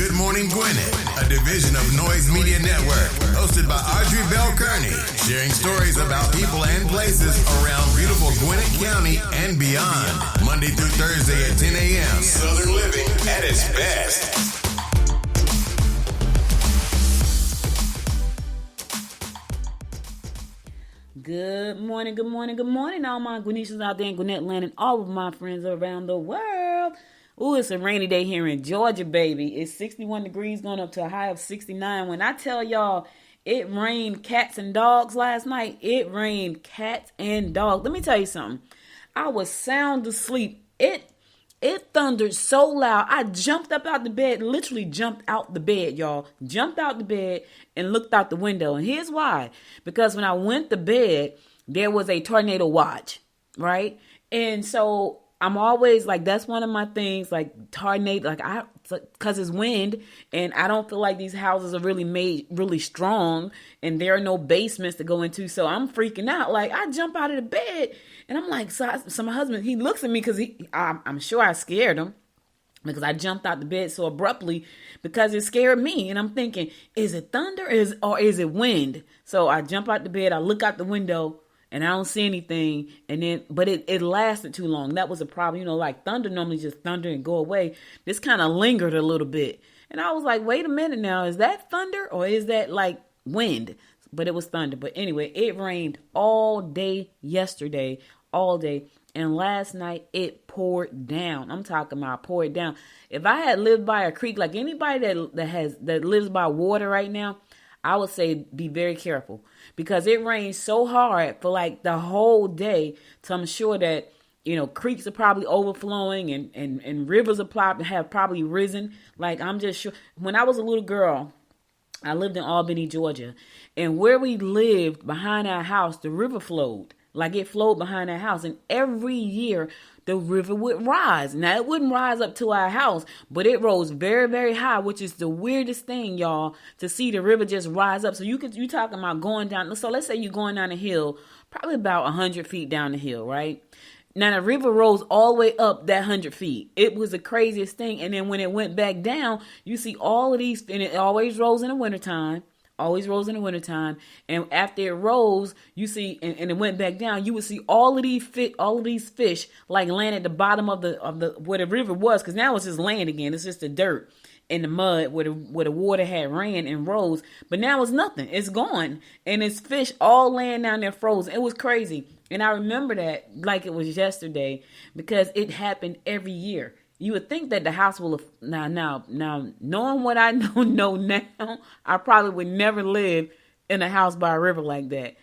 Good Morning Gwinnett, a division of Noise Media Network, hosted by Audrey Bell Kearney, sharing stories about people and places around beautiful Gwinnett County and beyond. Monday through Thursday at 10 a.m. Southern living at its best. Good morning, good morning, good morning, all my Gwinnetians out there in Gwinnett land and all of my friends around the world. Ooh, it's a rainy day here in Georgia, baby. It's 61 degrees going up to a high of 69. When I tell y'all it rained cats and dogs last night, it rained cats and dogs. Let me tell you something. I was sound asleep. It thundered so loud. I jumped up out the bed, literally jumped out the bed, y'all. Jumped out the bed and looked out the window. And here's why. Because when I went to bed, there was a tornado watch, right? And so I'm always like, that's one of my things, like tornado, because it's wind, and I don't feel like these houses are really made really strong, and there are no basements to go into, so I'm freaking out. Like, I jump out of the bed, and I'm like, so my husband, he looks at me because I'm sure I scared him, because I jumped out the bed so abruptly because it scared me, and I'm thinking, is it thunder or is it wind? So I jump out the bed, I look out the window, and I don't see anything, but it lasted too long. That was a problem. You know, like thunder normally just thunder and go away. This kind of lingered a little bit. And I was like, wait a minute now, is that thunder or is that like wind? But it was thunder. But anyway, it rained all day yesterday, all day. And last night it poured down. I'm talking about poured down. If I had lived by a creek, like anybody that lives by water right now, I would say be very careful, because it rained so hard for like the whole day. So I'm sure that, you know, creeks are probably overflowing and rivers have probably risen. Like, I'm just sure. When I was a little girl, I lived in Albany, Georgia, and where we lived behind our house, the river flowed. Like, it flowed behind our house, and every year the river would rise. Now, it wouldn't rise up to our house, but it rose very, very high, which is the weirdest thing, y'all, to see the river just rise up. So you talking about going down. So let's say you're going down a hill, probably about 100 feet down the hill, right? Now, the river rose all the way up that 100 feet. It was the craziest thing. And then when it went back down, you see all of these, and it always rose in the wintertime. Always rose in the wintertime. And after it rose, you see, and it went back down, you would see all of these fish like land at the bottom of the where the river was, because now it's just land again. It's just the dirt and the mud where the water had ran and rose. But now it's nothing. It's gone. And it's fish all laying down there frozen. It was crazy. And I remember that like it was yesterday, because it happened every year. You would think that the house will have, now, knowing what I know now, I probably would never live in a house by a river like that.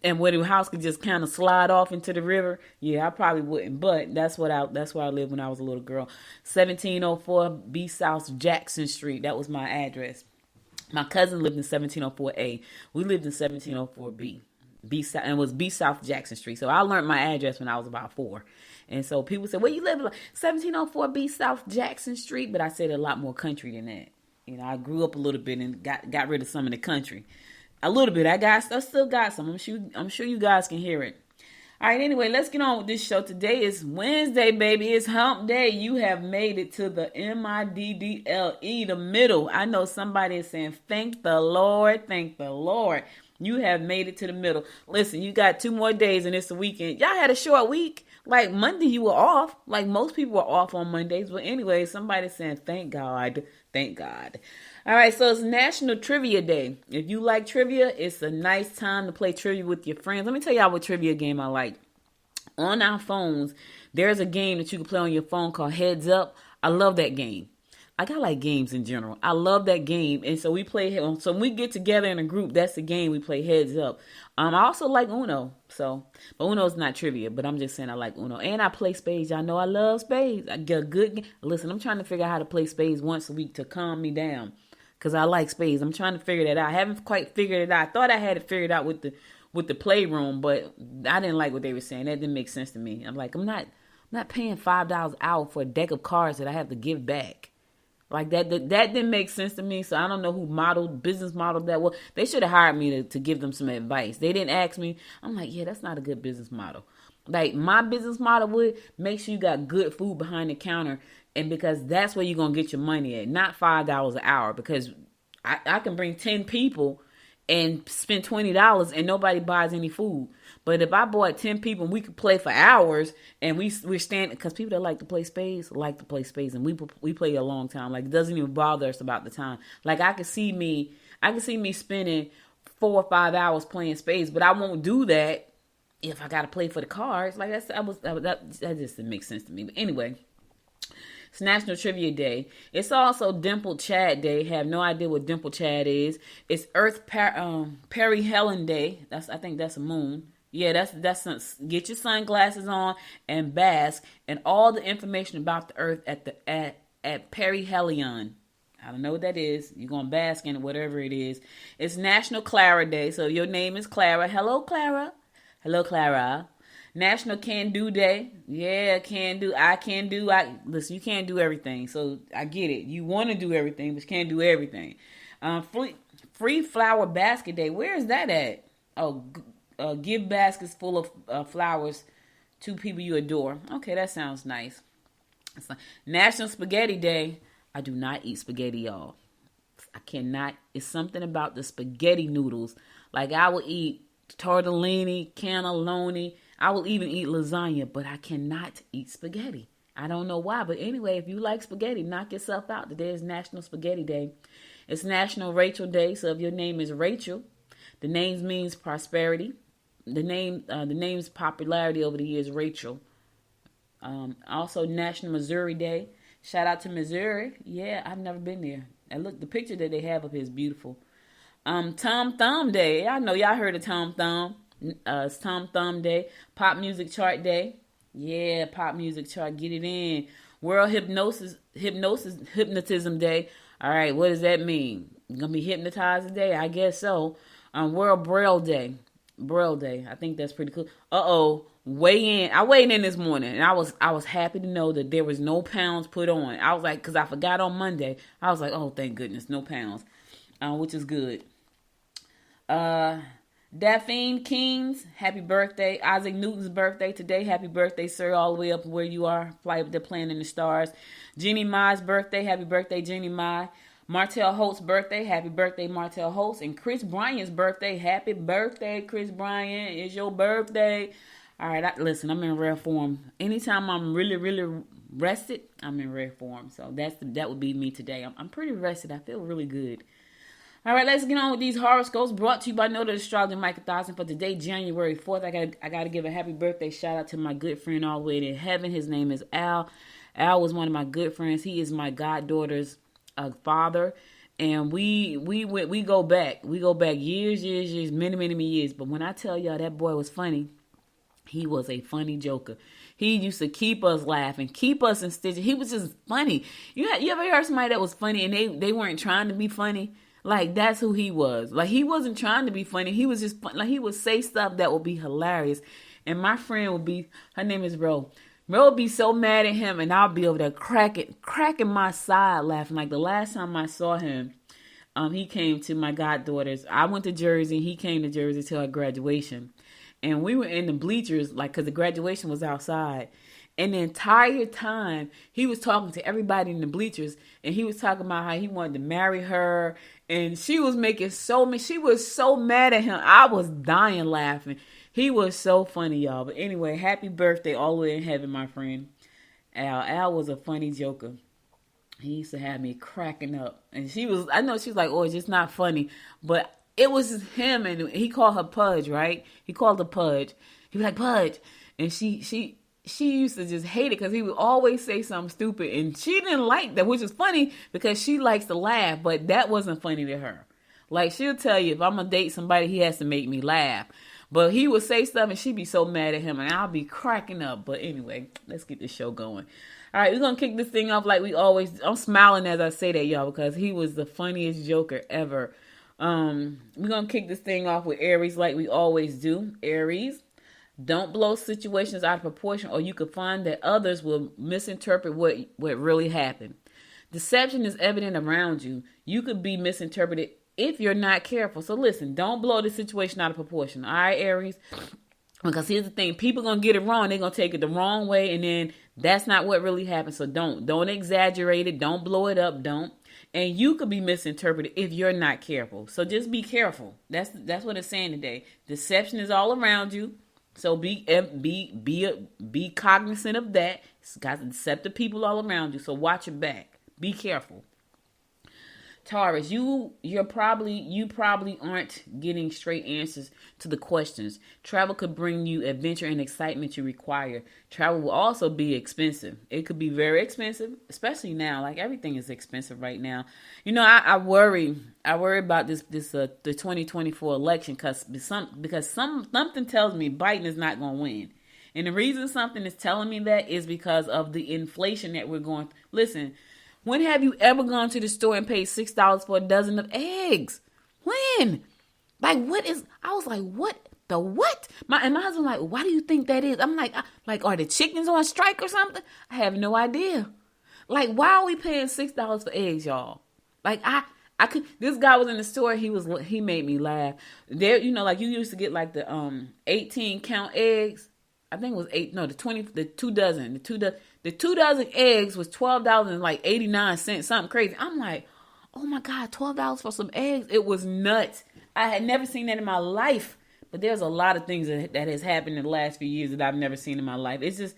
And where the house could just kind of slide off into the river. Yeah, I probably wouldn't. But that's where I lived when I was a little girl. 1704 B South Jackson Street. That was my address. My cousin lived in 1704A. We lived in 1704B. And it was B South Jackson Street. So I learned my address when I was about 4. And so people said, where you live? 1704 B South Jackson Street. But I said a lot more country than that. You know, I grew up a little bit and got rid of some of the country. A little bit. I still got some. I'm sure you guys can hear it. All right, anyway, let's get on with this show. Today is Wednesday, baby. It's hump day. You have made it to the middle, the middle. I know somebody is saying, thank the Lord, thank the Lord. You have made it to the middle. Listen, you got 2 more days and it's the weekend. Y'all had a short week. Like Monday, you were off. Like most people are off on Mondays. But anyway, somebody's saying, thank God. Thank God. All right, so it's National Trivia Day. If you like trivia, it's a nice time to play trivia with your friends. Let me tell y'all what trivia game I like. On our phones, there's a game that you can play on your phone called Heads Up. I love that game. I like games in general. I love that game. And so we play, so when we get together in a group, that's the game we play, Heads Up. I also like Uno. But Uno's not trivia, but I'm just saying I like Uno. And I play spades. Y'all know I love spades. I get a good game. Listen, I'm trying to figure out how to play spades once a week to calm me down, because I like spades. I'm trying to figure that out. I haven't quite figured it out. I thought I had it figured out with the playroom, but I didn't like what they were saying. That didn't make sense to me. I'm like, I'm not paying $5 out for a deck of cards that I have to give back. Like that didn't make sense to me. So I don't know who business modeled that. Well, they should have hired me to give them some advice. They didn't ask me. I'm like, yeah, that's not a good business model. Like my business model would make sure you got good food behind the counter And because that's where you're going to get your money at, not $5 an hour. Because I can bring 10 people and spend $20 and nobody buys any food. But if I bought 10 people and we could play for hours and we're standing, because people that like to play spades like to play spades, and we play a long time. Like, it doesn't even bother us about the time. Like, I could see me spending 4 or 5 hours playing spades, but I won't do that if I got to play for the cards. Like, that just didn't make sense to me. But anyway, it's National Trivia Day. It's also Dimple Chad Day. Have no idea what Dimple Chad is. It's Earth Perihelion Day. I think that's a moon. Yeah, that's get your sunglasses on and bask, and all the information about the Earth at perihelion. I don't know what that is. You're going to bask in it, whatever it is. It's National Clara Day. So your name is Clara. Hello, Clara. Hello, Clara. National Can Do Day. Yeah, can do. I can do. Listen, you can't do everything. So I get it. You want to do everything, but you can't do everything. Free Flower Basket Day. Where is that at? Oh, give baskets full of flowers to people you adore. Okay, that sounds nice. National Spaghetti Day. I do not eat spaghetti, y'all. I cannot. It's something about the spaghetti noodles. Like, I will eat tortellini, cannelloni. I will even eat lasagna, but I cannot eat spaghetti. I don't know why, but anyway, if you like spaghetti, knock yourself out. Today is National Spaghetti Day. It's National Rachel Day. So if your name is Rachel, the name means prosperity. The name's popularity over the years, Rachel. Also National Missouri Day. Shout out to Missouri. Yeah, I've never been there. And look, the picture that they have up here is beautiful. Tom Thumb Day. I know y'all heard of Tom Thumb. It's Tom Thumb Day. Pop Music Chart Day. Yeah, Pop Music Chart. Get it in. World Hypnotism Day. All right, what does that mean? You gonna be hypnotized today? I guess so. World Braille Day. Braille Day. I think that's pretty cool. Weigh in. I weighed in this morning, and I was happy to know that there was no pounds put on. I was like, because I forgot on Monday. I was like, oh, thank goodness, no pounds, which is good. Daphne Kings, happy birthday. Isaac Newton's birthday today. Happy birthday, sir, all the way up where you are. Fly up there playing in the stars. Jeannie Mai's birthday. Happy birthday, Jeannie Mai. Martell Holt's birthday. Happy birthday, Martell Holtz. And Chris Bryant's birthday. Happy birthday, Chris Bryant. It's your birthday. All right, listen, I'm in rare form. Anytime I'm really, really rested, I'm in rare form. So that would be me today. I'm pretty rested. I feel really good. All right, let's get on with these horoscopes brought to you by Noted Astrologer Micah Dawson for today, January 4th. I got to give a happy birthday shout out to my good friend all the way to heaven. His name is Al. Al was one of my good friends. He is my goddaughter's father. And we go back. We go back years, many years. But when I tell y'all that boy was funny, he was a funny joker. He used to keep us laughing, keep us in stitches. He was just funny. You ever heard somebody that was funny and they weren't trying to be funny? Like, that's who he was. Like, he wasn't trying to be funny. He was just like, he would say stuff that would be hilarious. And my friend would be, her name is Ro. Ro would be so mad at him, and I'll be over there cracking my side laughing. Like, the last time I saw him, he came to my goddaughter's. I went to Jersey. He came to Jersey to her graduation. And we were in the bleachers, like, because the graduation was outside. And the entire time, he was talking to everybody in the bleachers. And he was talking about how he wanted to marry her. And she was she was so mad at him. I was dying laughing. He was so funny, y'all. But anyway, happy birthday all the way in heaven, my friend. Al. Al was a funny joker. He used to have me cracking up. And I know she was like, oh, it's just not funny. But it was him, and he called her Pudge, right? He called her Pudge. He was like, Pudge. And she used to just hate it because he would always say something stupid. And she didn't like that, which is funny because she likes to laugh. But that wasn't funny to her. Like, she'll tell you, if I'm going to date somebody, he has to make me laugh. But he would say stuff, and she'd be so mad at him, and I'll be cracking up. But anyway, let's get this show going. All right, we're going to kick this thing off like we always. I'm smiling as I say that, y'all, because he was the funniest joker ever. We're going to kick this thing off with Aries like we always do. Aries, don't blow situations out of proportion, or you could find that others will misinterpret what really happened. Deception is evident around you. You could be misinterpreted if you're not careful. So listen, don't blow the situation out of proportion. All right, Aries? Because here's the thing. People going to get it wrong. They're going to take it the wrong way, and then That's not what really happened. So don't exaggerate it. Don't blow it up. Don't. And you could be misinterpreted if you're not careful. So just be careful. That's what it's saying today. Deception is all around you. So be cognizant of that. It's got deceptive people all around you. So watch your back. Be careful. Taurus, you probably aren't getting straight answers to the questions. Travel could bring you adventure and excitement you require. Travel will also be expensive. It could be very expensive, especially now. Like everything is expensive right now. You know, I worry about the 2024 election because something tells me Biden is not going to win. And the reason something is telling me that is because of the inflation that we're going. Listen. When have you ever gone to the store and paid $6 for a dozen of eggs? When? Like, I was like, what? The what? My husband like, why do you think that is? I'm like, are the chickens on strike or something? I have no idea. Like, why are we paying $6 for eggs, y'all? Like, this guy was in the store. He made me laugh. There, you know, like you used to get like the 18 count eggs. I think it was 2 dozen. The 2 dozen eggs was $12.89, something crazy. I'm like, oh my God, $12 for some eggs. It was nuts. I had never seen that in my life. But there's a lot of things that has happened in the last few years that I've never seen in my life. It's just,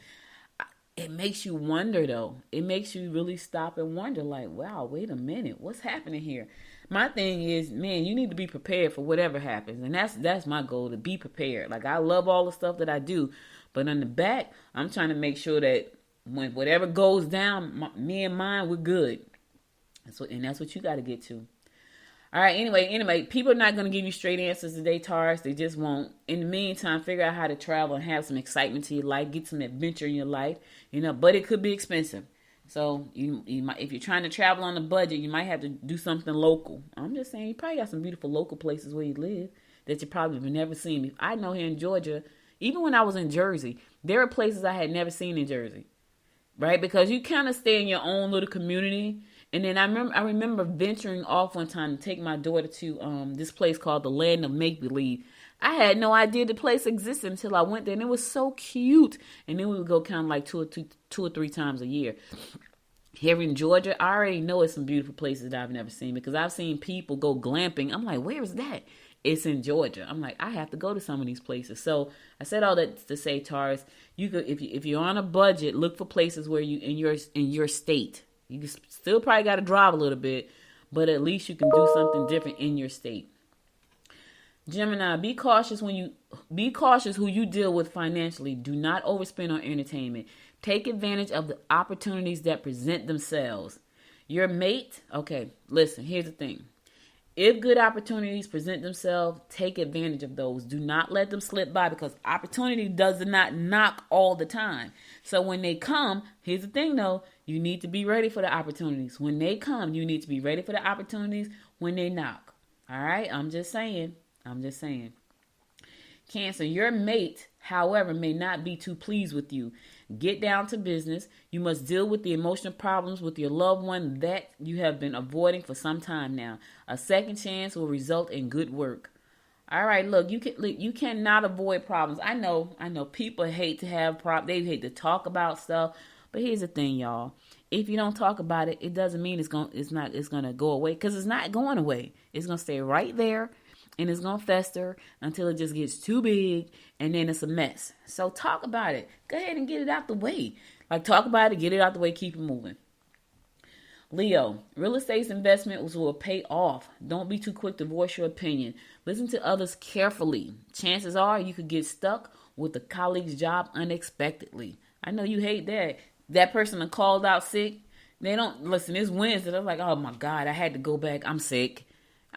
it makes you wonder though. It makes you really stop and wonder like, wow, wait a minute. What's happening here? My thing is, man, you need to be prepared for whatever happens. And that's my goal, to be prepared. Like, I love all the stuff that I do. But on the back, I'm trying to make sure that when whatever goes down, me and mine, we're good. That's what you got to get to. All right. Anyway, people are not going to give you straight answers today, Taurus. They just won't. In the meantime, figure out how to travel and have some excitement to your life. Get some adventure in your life. You know, but it could be expensive. So you might, if you're trying to travel on a budget, you might have to do something local. I'm just saying, you probably got some beautiful local places where you live that you probably have never seen. I know here in Georgia. Even when I was in Jersey, there are places I had never seen in Jersey, right? Because you kind of stay in your own little community. And then I remember venturing off one time to take my daughter to this place called the Land of Make-Believe. I had no idea the place existed until I went there, and it was so cute. And then we would go kind of like two or three times a year. Here in Georgia, I already know it's some beautiful places that I've never seen because I've seen people go glamping. I'm like, where is that? It's in Georgia. I'm like, I have to go to some of these places. So I said all that to say, Taurus, you could, if you're on a budget, look for places where you in your state. You still probably got to drive a little bit, but at least you can do something different in your state. Gemini, be cautious who you deal with financially. Do not overspend on entertainment. Take advantage of the opportunities that present themselves. Your mate, okay, listen, here's the thing. If good opportunities present themselves, take advantage of those. Do not let them slip by because opportunity does not knock all the time. So when they come, here's the thing though, you need to be ready for the opportunities. When they come, you need to be ready for the opportunities when they knock. All right, I'm just saying. Cancer, your mate, however, may not be too pleased with you. Get down to business. You must deal with the emotional problems with your loved one that you have been avoiding for some time now. A second chance will result in good work. All right, look, you cannot avoid problems. I know people hate to have problems. They hate to talk about stuff. But here's the thing, y'all. If you don't talk about it, it doesn't mean it's gonna go away, because it's not going away. It's gonna stay right there. And it's going to fester until it just gets too big, and then it's a mess. So talk about it. Go ahead and get it out the way. Like, talk about it, get it out the way, keep it moving. Leo, real estate investments will pay off. Don't be too quick to voice your opinion. Listen to others carefully. Chances are you could get stuck with a colleague's job unexpectedly. I know you hate that. That person that called out sick, they don't, listen, it's Wednesday. They're like, oh my God, I had to go back. I'm sick.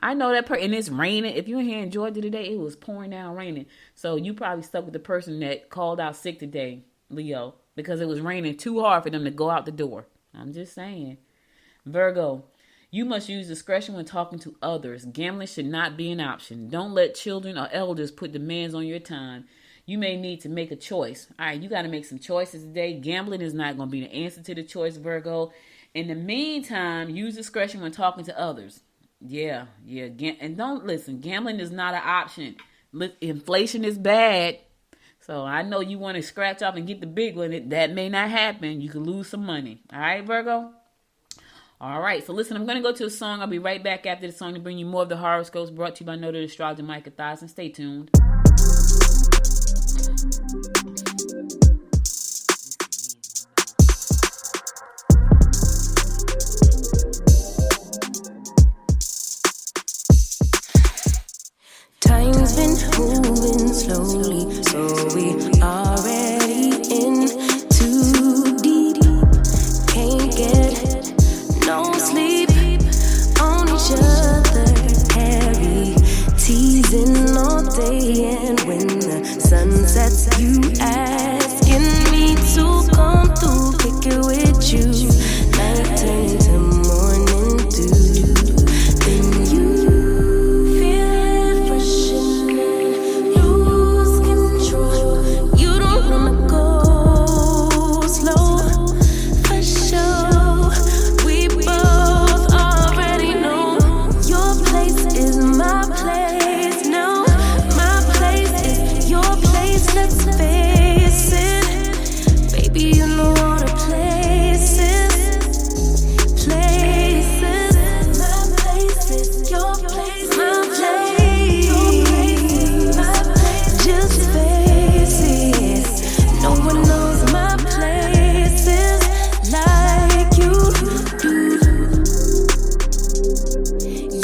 I know that person, and it's raining. If you're here in Georgia today, it was pouring down raining. So you probably stuck with the person that called out sick today, Leo, because it was raining too hard for them to go out the door. I'm just saying. Virgo, you must use discretion when talking to others. Gambling should not be an option. Don't let children or elders put demands on your time. You may need to make a choice. All right, you got to make some choices today. Gambling is not going to be the answer to the choice, Virgo. In the meantime, use discretion when talking to others. Yeah. And don't listen. Gambling is not an option. Inflation is bad. So I know you want to scratch off and get the big one. That may not happen. You could lose some money. All right, Virgo? All right, so listen, I'm going to go to a song. I'll be right back after the song to bring you more of the horoscopes brought to you by Noted Astrologer Micah Thyssen. Stay tuned. Time's been moving slowly, so we already in too deep. Can't get no sleep on each other, heavy teasing all day. And when the sun sets, you asking me to come through, kick it with you. Night turn to morning dew. Then you feel fresh and lose control. You don't wanna go slow. For sure, we both already know your place is my place. No, my place is your place. Let's face it, baby. You know all the places. My place is your place. My place. Just face it. No one knows my places like you do.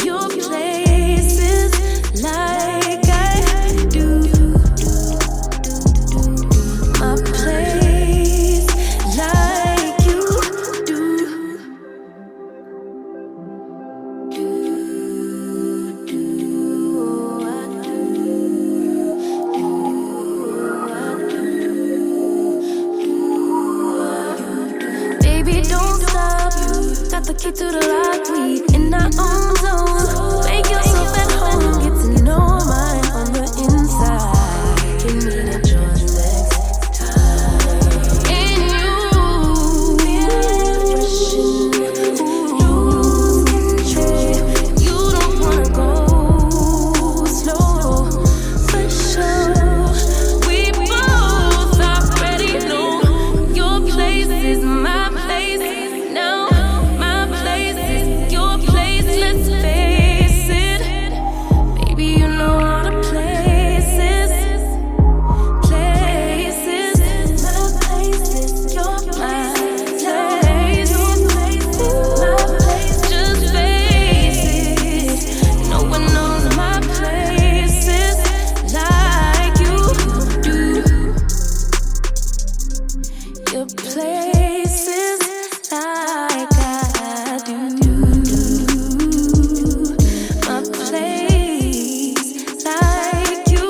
Your places like I do. My place like you do. Baby, don't stop. Got the key to the lock. We in our own zone. Make yourself at home. Get to know mine on the inside. Give me the joy next time. And you feel fresh and lose control. You don't wanna go slow. For sure, we both already know your place is my place. Now my place is your place. Let's face it, baby. You know all the places. My place is your place. My place. Just face it. No one knows my places like you do. Your places like I do. My place like you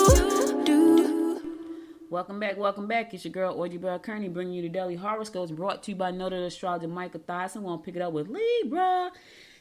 do. Welcome back. It's your girl, Audrey Bell Kearney, bringing you the daily horoscopes brought to you by Noted Astrologer Micah Thyssen. We'll pick it up with Libra.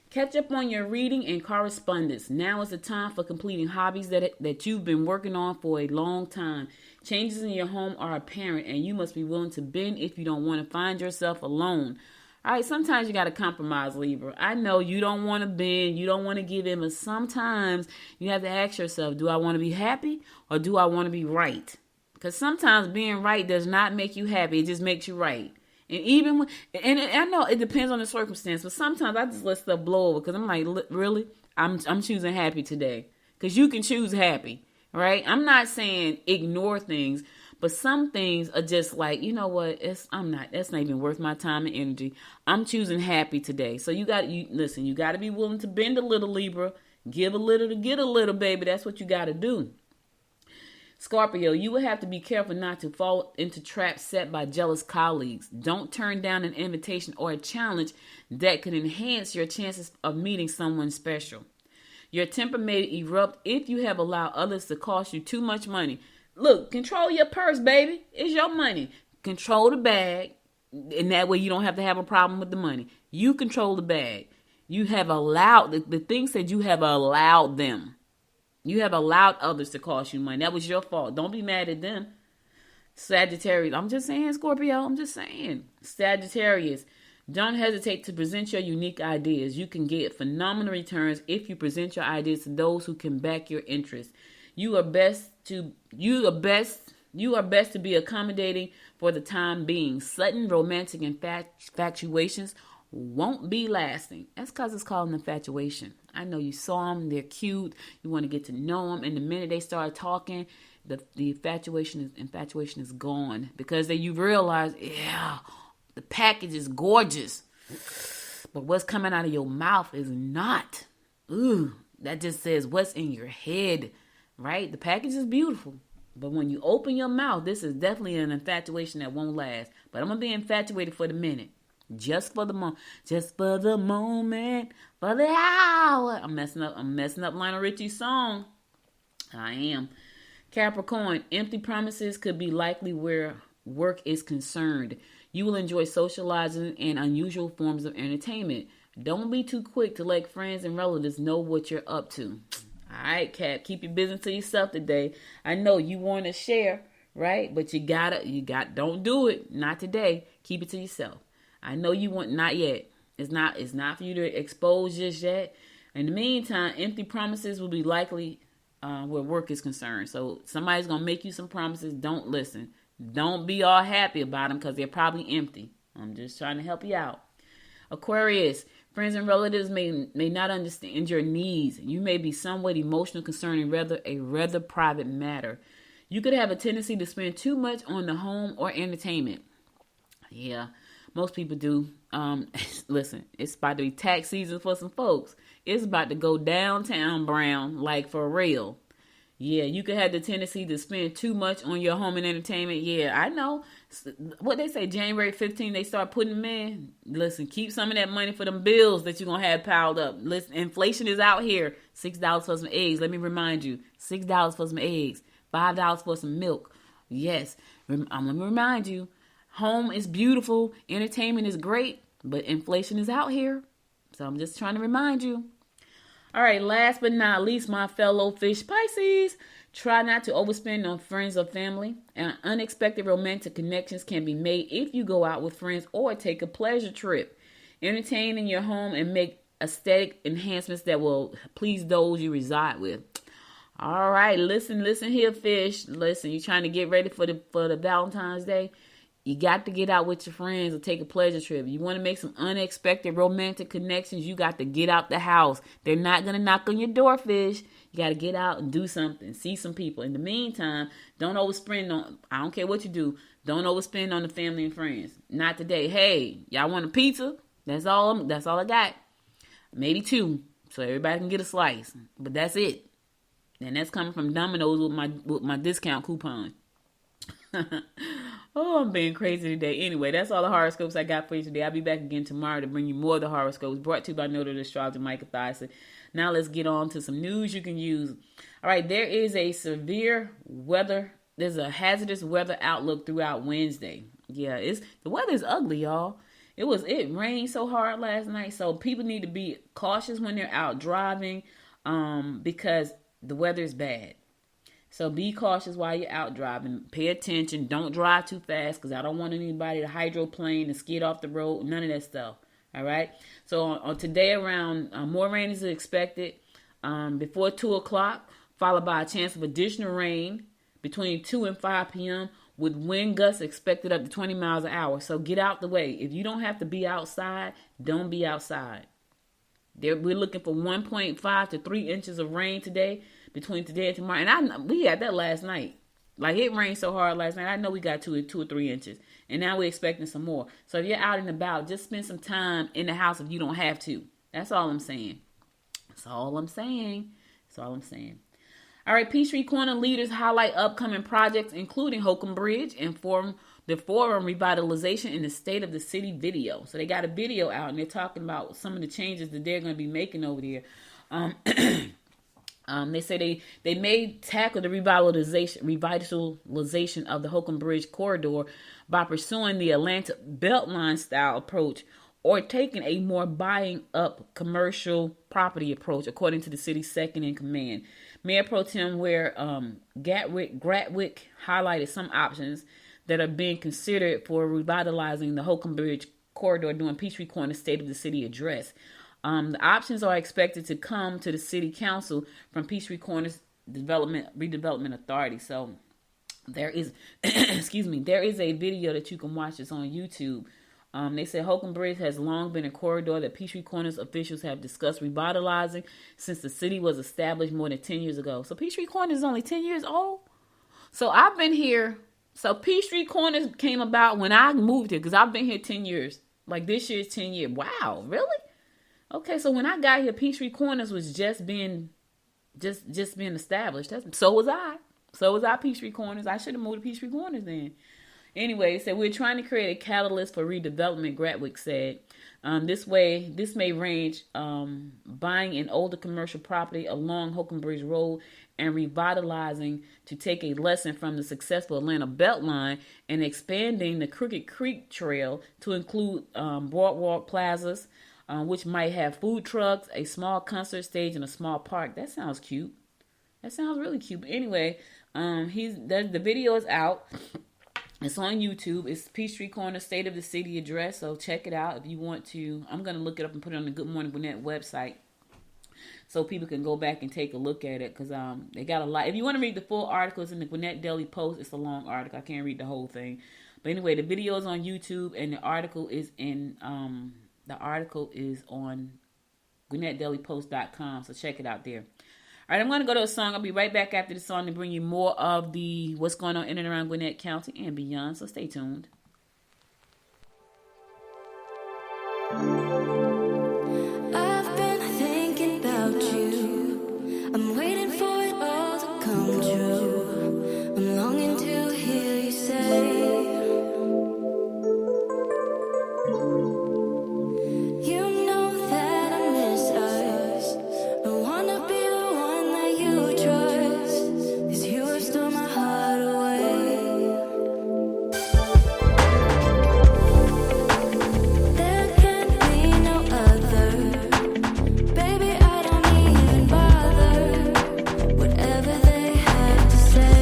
Catch up on your reading and correspondence. Now is the time for completing hobbies that you've been working on for a long time. Changes in your home are apparent, and you must be willing to bend if you don't want to find yourself alone. All right, sometimes you got to compromise, Libra. I know you don't want to bend, you don't want to give in, but sometimes you have to ask yourself, do I want to be happy or do I want to be right? Because sometimes being right does not make you happy, it just makes you right. And even when, and I know it depends on the circumstance, but sometimes I just let stuff blow over because I'm like, really? I'm choosing happy today. Because you can choose happy, right? I'm not saying ignore things, but some things are just like, you know what? That's not even worth my time and energy. I'm choosing happy today. So you got to be willing to bend a little, Libra. Give a little to get a little, baby. That's what you got to do. Scorpio, you will have to be careful not to fall into traps set by jealous colleagues. Don't turn down an invitation or a challenge that could enhance your chances of meeting someone special. Your temper may erupt if you have allowed others to cost you too much money. Look, control your purse, baby. It's your money. Control the bag, and that way you don't have to have a problem with the money. You control the bag. You have allowed, the things that you have allowed them. You have allowed others to cost you money. That was your fault. Don't be mad at them. Sagittarius, I'm just saying, Scorpio, I'm just saying. Sagittarius, don't hesitate to present your unique ideas. You can get phenomenal returns if you present your ideas to those who can back your interests. You are best You are best to be accommodating for the time being. Sudden romantic infatuations won't be lasting. That's because it's called an infatuation. I know you saw them, they're cute, you want to get to know them, and the minute they start talking, the infatuation is gone, because then you realize, yeah, the package is gorgeous, but what's coming out of your mouth is not. Ooh, that just says what's in your head, right? The package is beautiful, but when you open your mouth, this is definitely an infatuation that won't last. But I'm gonna be infatuated for the minute. Just for the moment, for the hour. I'm messing up Lionel Richie's song. I am. Capricorn, empty promises could be likely where work is concerned. You will enjoy socializing and unusual forms of entertainment. Don't be too quick to let friends and relatives know what you're up to. All right, Cap, keep your business to yourself today. I know you want to share, right? But don't do it. Not today. Keep it to yourself. I know you want, not yet. It's not for you to expose just yet. In the meantime, empty promises will be likely where work is concerned. So somebody's going to make you some promises. Don't listen. Don't be all happy about them because they're probably empty. I'm just trying to help you out. Aquarius, friends and relatives may not understand your needs. You may be somewhat emotional concerning a rather private matter. You could have a tendency to spend too much on the home or entertainment. Yeah. Most people do. Listen, it's about to be tax season for some folks. It's about to go downtown brown, like for real. Yeah, you could have the tendency to spend too much on your home and entertainment. Yeah, I know. What they say, January 15th, they start putting them in. Listen, keep some of that money for them bills that you're going to have piled up. Listen, inflation is out here. $6 for some eggs. Let me remind you, $6 for some eggs. $5 for some milk. Yes, I'm going to remind you. Home is beautiful, entertainment is great, but inflation is out here. So I'm just trying to remind you. All right, last but not least, my fellow fish Pisces, try not to overspend on friends or family. And unexpected romantic connections can be made if you go out with friends or take a pleasure trip. Entertain in your home and make aesthetic enhancements that will please those you reside with. All right, listen here, fish. Listen, you trying to get ready for the Valentine's Day? You got to get out with your friends or take a pleasure trip. You want to make some unexpected romantic connections, you got to get out the house. They're not going to knock on your door, fish. You got to get out and do something. See some people. In the meantime, don't overspend on, I don't care what you do, don't overspend on the family and friends. Not today. Hey, y'all want a pizza? That's all I got. Maybe 2, so everybody can get a slice. But that's it. And that's coming from Domino's with my discount coupon. Oh, I'm being crazy today. Anyway, that's all the horoscopes I got for you today. I'll be back again tomorrow to bring you more of the horoscopes brought to you by Noted Astrologer Micah Thyssen. Now let's get on to some news you can use. All right, there is a there's a hazardous weather outlook throughout Wednesday. Yeah, the weather is ugly, y'all. It rained so hard last night, so people need to be cautious when they're out driving because the weather is bad. So be cautious while you're out driving. Pay attention. Don't drive too fast because I don't want anybody to hydroplane and skid off the road. None of that stuff. All right. So on today around, more rain is expected before 2 o'clock, followed by a chance of additional rain between 2 and 5 p.m. with wind gusts expected up to 20 miles an hour. So get out the way. If you don't have to be outside, don't be outside. We're looking for 1.5 to 3 inches of rain today, between today and tomorrow. And we had that last night. Like, it rained so hard last night. I know we got 2 or 3 inches. And now we're expecting some more. So if you're out and about, just spend some time in the house if you don't have to. That's all I'm saying. All right, Peachtree Corner leaders highlight upcoming projects, including Holcomb Bridge and the forum revitalization in the state of the city video. So they got a video out and they're talking about some of the changes that they're going to be making over there. They say they may tackle the revitalization of the Holcomb Bridge corridor by pursuing the Atlanta Beltline style approach or taking a more buying up commercial property approach, according to the city's second in command. Mayor Pro Tem Gratwick highlighted some options that are being considered for revitalizing the Holcomb Bridge corridor during Peachtree Corner State of the City address. The options are expected to come to the City Council from Peachtree Corner's Redevelopment Authority. So there is, excuse me, there is a video that you can watch. It's on YouTube. They said Holcomb Bridge has long been a corridor that Peachtree Corners officials have discussed revitalizing since the city was established more than 10 years ago. So Peachtree Corners is only 10 years old. So I've been here. So Peachtree Corners came about when I moved here, because I've been here 10 years. Like this year's 10 years. Wow, really? Okay, so when I got here, Peachtree Corners was just being established. So was I. So was I, Peachtree Corners. I should have moved to Peachtree Corners then. Anyway, it said, we're trying to create a catalyst for redevelopment, Gratwick said. This may range buying an older commercial property along Holcomb Bridge Road and revitalizing to take a lesson from the successful Atlanta Beltline and expanding the Crooked Creek Trail to include boardwalk plazas, which might have food trucks, a small concert stage, and a small park. That sounds cute. That sounds really cute. But anyway, the video is out. It's on YouTube. It's Peachtree Corner State of the City address. So check it out if you want to. I'm going to look it up and put it on the Good Morning Gwinnett website so people can go back and take a look at it, because they got a lot. If you want to read the full article, it's in the Gwinnett Daily Post. It's a long article. I can't read the whole thing. But anyway, the video is on YouTube, and the article is on GwinnettDailyPost.com. So check it out there. All right, I'm going to go to a song. I'll be right back after the song to bring you more of what's going on in and around Gwinnett County and beyond. So stay tuned. I've been thinking about you. I'm waiting for it all to come true. I'm longing to hear you say, you know that I miss us. I wanna be the one that you trust, 'cause you have stolen my heart away. There can't be no other. Baby, I don't even bother. Whatever they have to say.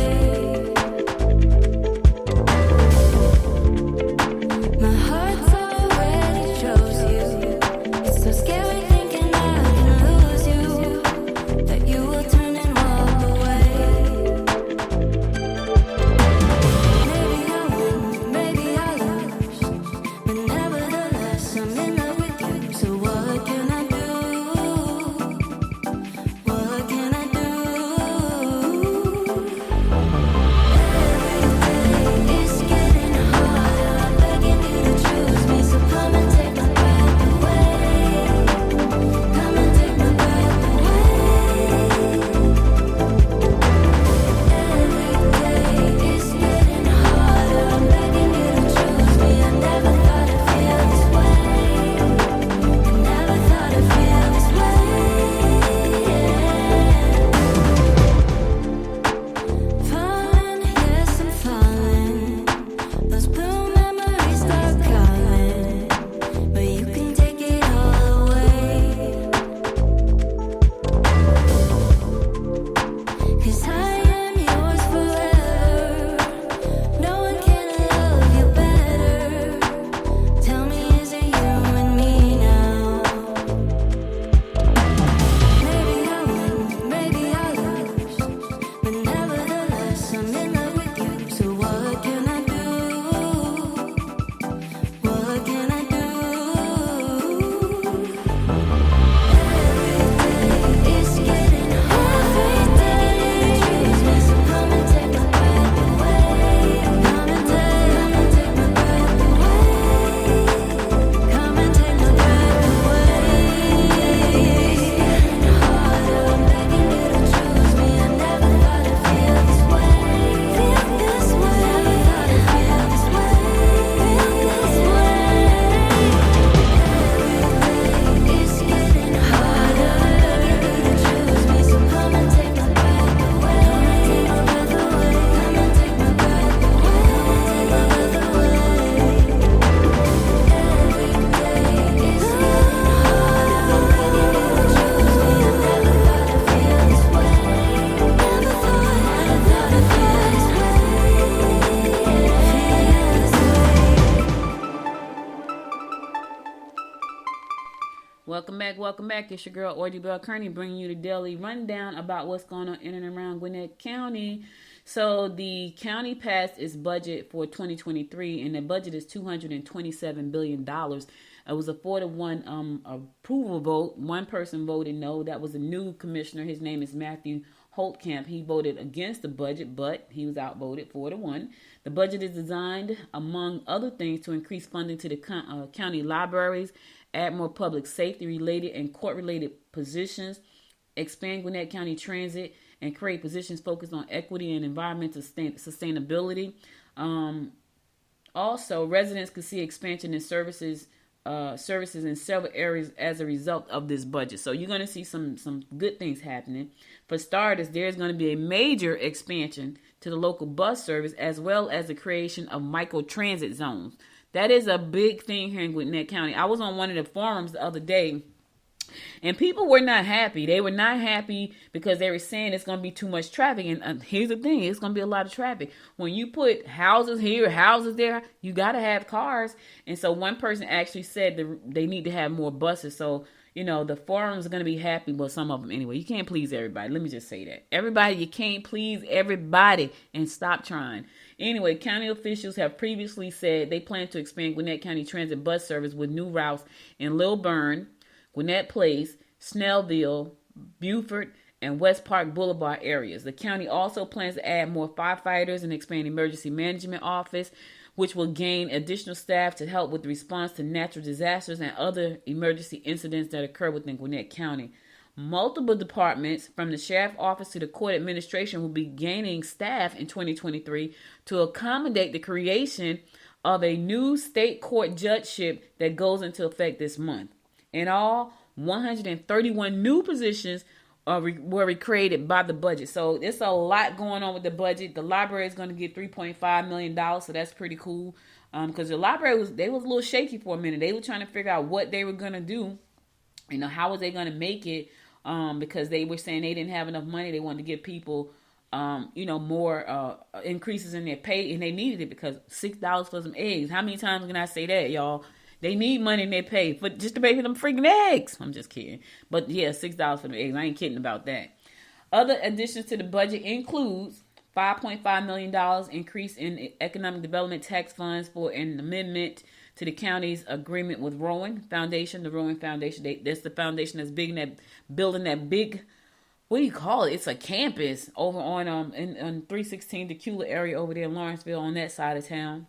My heart's already chose you. It's so scary thinking I can lose you, that you will turn and walk away. Maybe I win, maybe I lose, but nevertheless I'm in love with you. So what can I do? What can I do? It's getting harder. I'm begging you to choose me. So come and take my breath away. Come and take my breath away. Every day it's getting harder. I'm begging you to choose me. I never thought I'd feel this way. I never thought I'd feel this way. Falling, yes, I'm falling. Those blue memories start calling, but you can take it all away. 'Cause I am yours forever. No one can love you better. Tell me, is it you and me now? Maybe I win, maybe I lose, but nevertheless I'm in love with you. So what can I do? What can I do? It's getting harder. Every day choose me. So come and take my breath away. Come and take my breath away. Come and take my breath away. It's getting harder. I'm begging you to choose me. I never thought I'd feel this way. Feel this way. Never thought I'd feel this way. Feel this way. It's getting harder. I'm begging you to choose me. So come and take my breath away. Come and take my breath away. Come and take my breath away. Every day it's getting harder. I'm begging you to choose me. I never thought I'd feel this way. Never thought I'd feel this way. Welcome back. It's your girl, Audrey Bell Kearney, bringing you the daily rundown about what's going on in and around Gwinnett County. So the county passed its budget for 2023, and the budget is $227 billion. It was a 4-1 approval vote. One person voted no. That was a new commissioner. His name is Matthew Holtkamp. He voted against the budget, but he was outvoted 4-1. The budget is designed, among other things, to increase funding to the county libraries, add more public safety-related and court-related positions, expand Gwinnett County Transit, and create positions focused on equity and environmental sustainability. Also, residents could see expansion in services in several areas as a result of this budget. So you're going to see some good things happening. For starters, there's going to be a major expansion to the local bus service, as well as the creation of micro-transit zones. That is a big thing here in Gwinnett County. I was on one of the forums the other day, and people were not happy. They were not happy because they were saying it's going to be too much traffic. And here's the thing. It's going to be a lot of traffic. When you put houses here, houses there, you got to have cars. And so one person actually said that they need to have more buses. So, the forums are going to be happy. Well, some of them anyway. You can't please everybody. Let me just say that. Everybody, you can't please everybody, and stop trying. Anyway, county officials have previously said they plan to expand Gwinnett County Transit bus service with new routes in Lilburn, Gwinnett Place, Snellville, Beaufort, and West Park Boulevard areas. The county also plans to add more firefighters and expand emergency management office, which will gain additional staff to help with the response to natural disasters and other emergency incidents that occur within Gwinnett County. Multiple departments, from the sheriff office to the court administration, will be gaining staff in 2023 to accommodate the creation of a new state court judgeship that goes into effect this month. In all, 131 new positions were created by the budget. So there's a lot going on with the budget. The library is going to get $3.5 million, so that's pretty cool. Because the library was a little shaky for a minute. They were trying to figure out what they were going to do. How was they going to make it? Because they were saying they didn't have enough money. They wanted to give people, more increases in their pay, and they needed it because $6 for some eggs. How many times can I say that, y'all? They need money in their pay just to pay for them freaking eggs. I'm just kidding. But yeah, $6 for the eggs. I ain't kidding about that. Other additions to the budget includes $5.5 million increase in economic development tax funds for an amendment to the county's agreement with Rowan Foundation. The Rowan Foundation, that's the foundation that's big in that building, that big, what do you call it? It's a campus over on 316 Decula area over there in Lawrenceville on that side of town.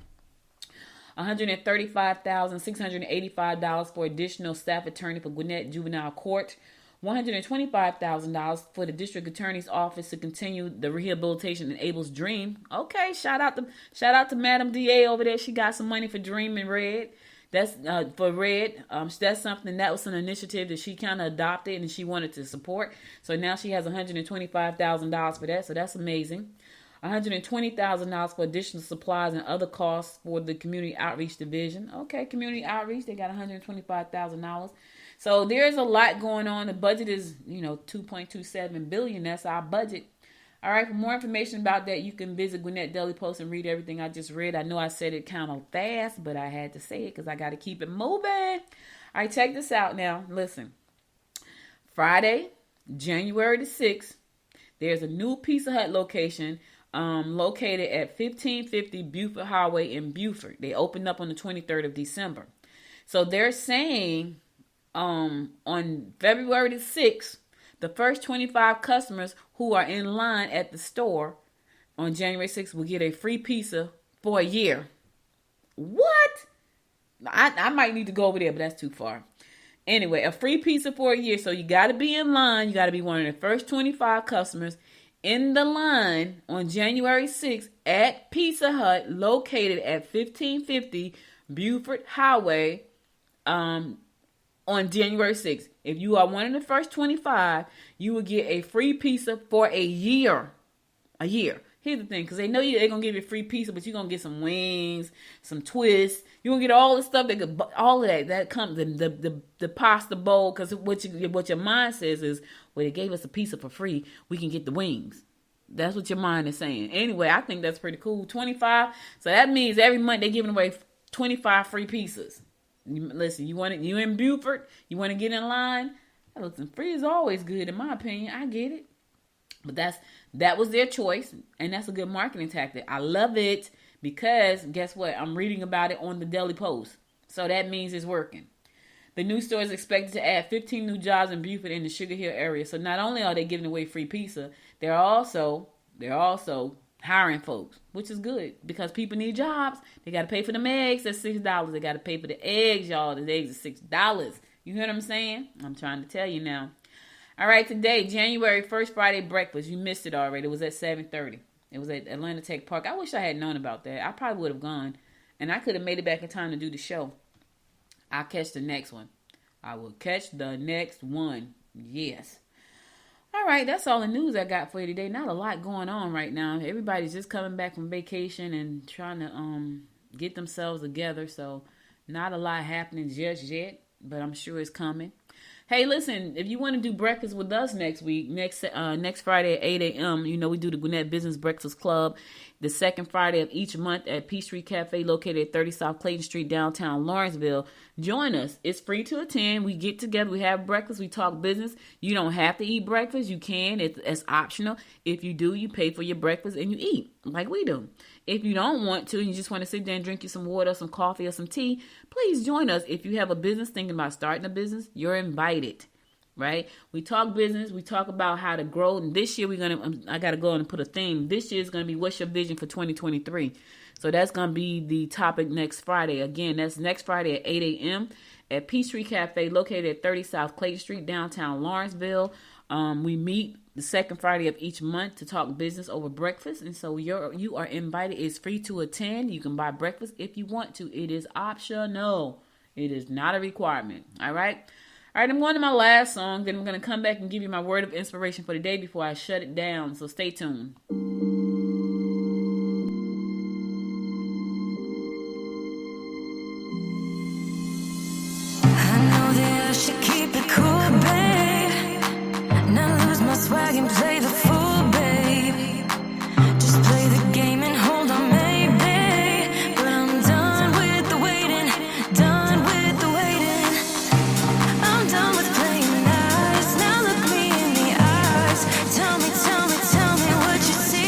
$135,685 for additional staff attorney for Gwinnett Juvenile Court. $125,000 for the district attorney's office to continue the rehabilitation in Abel's Dream. Okay, shout out to Madam DA over there. She got some money for Dream and Red. That's for Red. That's something that was an initiative that she kind of adopted and she wanted to support. So now she has $125,000 for that. So that's amazing. $120,000 for additional supplies and other costs for the community outreach division. Okay, community outreach, they got $125,000. So there's a lot going on. The budget is, $2.27 billion. That's our budget. All right, for more information about that, you can visit Gwinnett Daily Post and read everything I just read. I know I said it kind of fast, but I had to say it because I got to keep it moving. All right, check this out now. Listen, Friday, January the 6th, there's a new Pizza Hut location located at 1550 Beaufort Highway in Beaufort. They opened up on the 23rd of December. So they're saying on February the 6th, the first 25 customers who are in line at the store on January 6th will get a free pizza for a year. What? I might need to go over there, but that's too far. Anyway, a free pizza for a year. So you got to be in line. You got to be one of the first 25 customers in the line on January 6th at Pizza Hut located at 1550 Beaufort Highway on January 6th. If you are one of the first 25, you will get a free pizza for a year. A year. Here's the thing, because they know they're going to give you a free pizza, but you're going to get some wings, some twists. You're going to get all the stuff, all of that comes, the pasta bowl, because what your mind says is, well, they gave us a pizza for free, we can get the wings. That's what your mind is saying. Anyway, I think that's pretty cool. 25, so that means every month they're giving away 25 free pizzas. Listen, you in Beaufort, you want to get in line? Listen, free is always good, in my opinion. I get it. But that was their choice, and that's a good marketing tactic. I love it because guess what? I'm reading about it on the Daily Post. So that means it's working. The new store is expected to add 15 new jobs in Beaufort in the Sugar Hill area. So not only are they giving away free pizza, they're also hiring folks, which is good because people need jobs. They got to pay for them eggs. That's $6. They got to pay for the eggs, y'all. The eggs are $6. You hear what I'm saying? I'm trying to tell you now. All right, today, January 1st, Friday breakfast. You missed it already. It was at 7:30. It was at Atlanta Tech Park. I wish I had known about that. I probably would have gone, and I could have made it back in time to do the show. I'll catch the next one. I will catch the next one. Yes. All right, that's all the news I got for you today. Not a lot going on right now. Everybody's just coming back from vacation and trying to get themselves together. So not a lot happening just yet, but I'm sure it's coming. Hey, listen, if you want to do breakfast with us next week, next Friday at 8 a.m., you know we do the Gwinnett Business Breakfast Club the second Friday of each month at Peachtree Cafe located at 30 South Clayton Street, downtown Lawrenceville. Join us. It's free to attend. We get together. We have breakfast. We talk business. You don't have to eat breakfast. You can. It's optional. If you do, you pay for your breakfast and you eat like we do. If you don't want to and you just want to sit there and drink you some water, some coffee, or some tea, please join us. If you have a business, thinking about starting a business, you're invited. Right? We talk business. We talk about how to grow. And this year I got to go and put a theme. This year is going to be what's your vision for 2023. So that's going to be the topic next Friday. Again, that's next Friday at 8 a.m. at Peachtree Cafe located at 30 South Clayton Street, downtown Lawrenceville. We meet the second Friday of each month to talk business over breakfast. And so you are invited. It's free to attend. You can buy breakfast if you want to. It is optional. It is not a requirement. All right. All right, I'm going to my last song. Then I'm going to come back and give you my word of inspiration for the day before I shut it down. So stay tuned. I know that I should keep it cool, babe. Not lose my swag and play the fool, babe. Just play the game and hold on, maybe. But I'm done with the waiting, done with the waiting. I'm done with playing nice. Now look me in the eyes. Tell me what you see.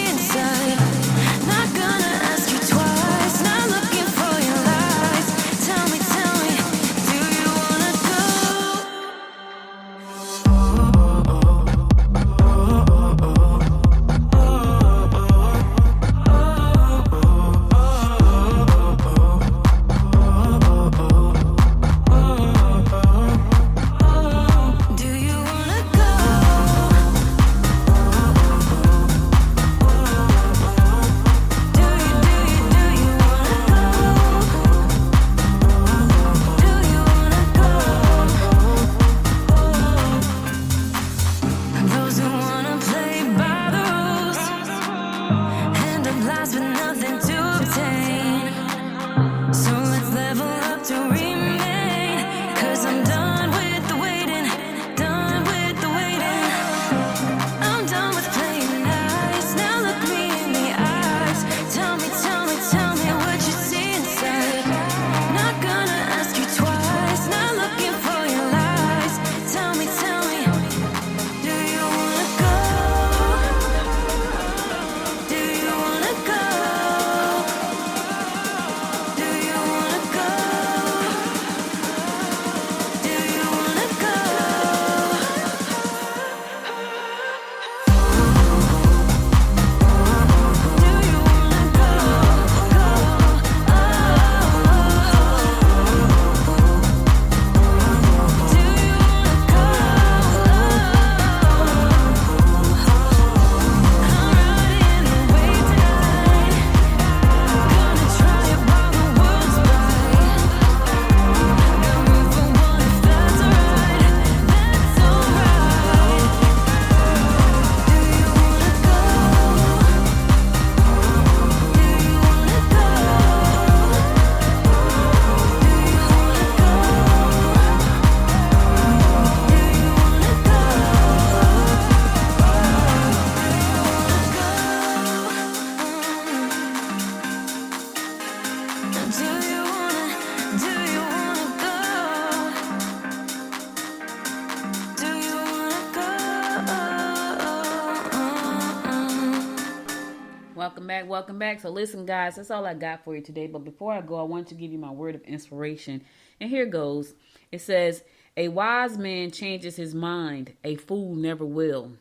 welcome back. So listen, guys, that's all I got for you today. But before I go, I want to give you my word of inspiration. And here goes. It says, a wise man changes his mind. A fool never will.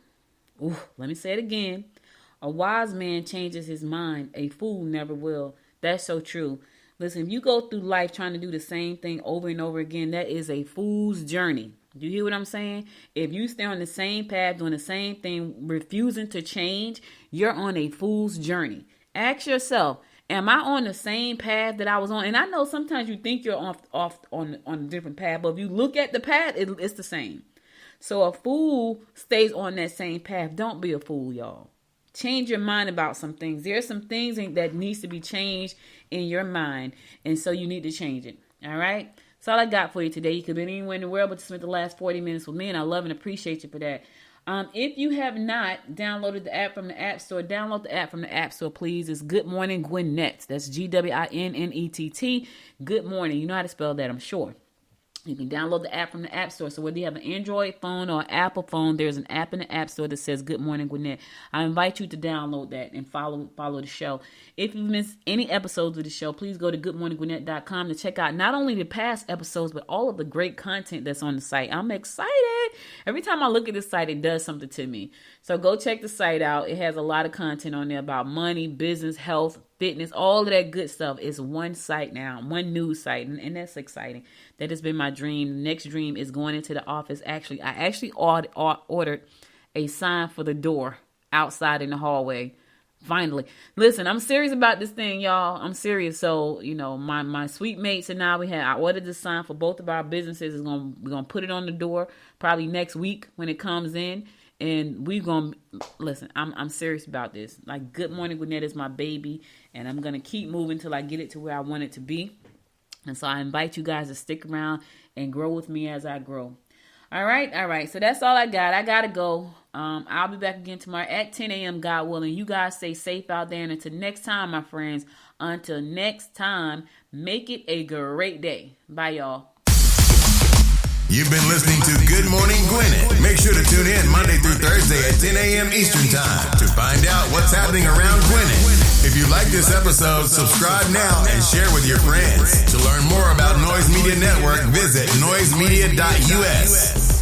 Ooh, let me say it again. A wise man changes his mind. A fool never will. That's so true. Listen, if you go through life trying to do the same thing over and over again, that is a fool's journey. Do you hear what I'm saying? If you stay on the same path, doing the same thing, refusing to change, you're on a fool's journey. Ask yourself, am I on the same path that I was on? And I know sometimes you think you're off on a different path, but if you look at the path, it's the same. So a fool stays on that same path. Don't be a fool, y'all. Change your mind about some things. There are some things that needs to be changed in your mind, and so you need to change it. All right? That's all I got for you today. You could be anywhere in the world, but you spent the last 40 minutes with me, and I love and appreciate you for that. If you have not downloaded the app from the App Store, download the app from the App Store, please. It's Good Morning Gwinnett. That's Gwinnett. Good morning. You know how to spell that, I'm sure. You can download the app from the App Store. So whether you have an Android phone or Apple phone, there's an app in the App Store that says Good Morning Gwinnett. I invite you to download that and follow the show. If you missed any episodes of the show, please go to goodmorninggwinnett.com to check out not only the past episodes, but all of the great content that's on the site. I'm excited. Every time I look at this site, it does something to me. So go check the site out. It has a lot of content on there about money, business, health, fitness, all of that good stuff. Is one site now, one news site, and that's exciting. That has been my dream. The next dream is going into the office. I actually ordered a sign for the door outside in the hallway. Finally. Listen, I'm serious about this thing, y'all. I'm serious. So, my sweet mates and I ordered the sign for both of our businesses. We're gonna put it on the door probably next week when it comes in. And we're going to, listen, I'm serious about this. Like, Good Morning Gwinnett is my baby, and I'm going to keep moving till I get it to where I want it to be. And so I invite you guys to stick around and grow with me as I grow. All right. So that's all I got. I got to go. I'll be back again tomorrow at 10 a.m., God willing. You guys stay safe out there. And until next time, my friends, make it a great day. Bye, y'all. You've been listening to Good Morning Gwinnett. Make sure to tune in Monday through Thursday at 10 a.m. Eastern Time to find out what's happening around Gwinnett. If you like this episode, subscribe now and share with your friends. To learn more about Noise Media Network, visit noisemedia.us.